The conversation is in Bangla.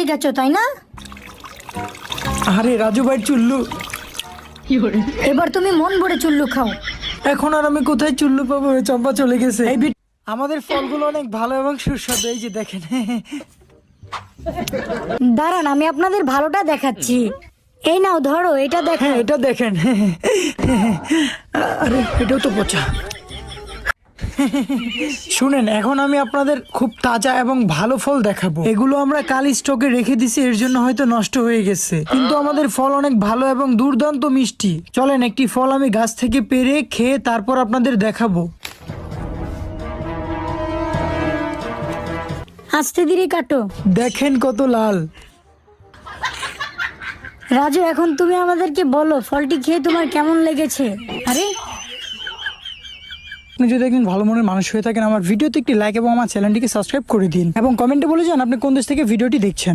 শিখেছো তাই না? আরে রাজু ভাই চুল্লু, এবার তুমি মন ভরে চুল্লু খাও। এখন আর আমি কোথায় চুল্লু পাবো? চম্পা চলে গেছে। আমাদের ফলগুলো অনেক ভালো এবং সুস্বাদু, এই যে দেখেন। দাঁড়ান, আমি আপনাদের ভালোটা দেখাচ্ছি। এই নাও ধরো, এটা দেখো। হ্যাঁ এটা দেখেন। আরে এটাও তো পচা। শুনেন, এখন আমি আপনাদের খুব তাজা এবং ভালো ফল দেখাবো। এগুলো আমরা কাল স্টকে রেখে দিছি, এর জন্য হয়তো নষ্ট হয়ে গেছে, কিন্তু আমাদের ফল অনেক ভালো এবং দুর্দান্ত মিষ্টি। চলেন একটি ফল আমি গাছ থেকে পেড়ে খেয়ে তারপর আপনাদের দেখাবো। আস্তে ধীরে কাটো। দেখেন কত লাল। রাজু, এখন তুমি আমাদেরকে বলো ফলটি খেয়ে তোমার কেমন লেগেছে? আরে আপনি যদি একজন ভালো মনের মানুষ হয়ে থাকেন, আমার ভিডিওতে একটি লাইক এবং আমার চ্যানেলটিকে সাবস্ক্রাইব করে দিন এবং কমেন্টে বলে যান আপনি কোন দেশ থেকে ভিডিওটি দেখছেন।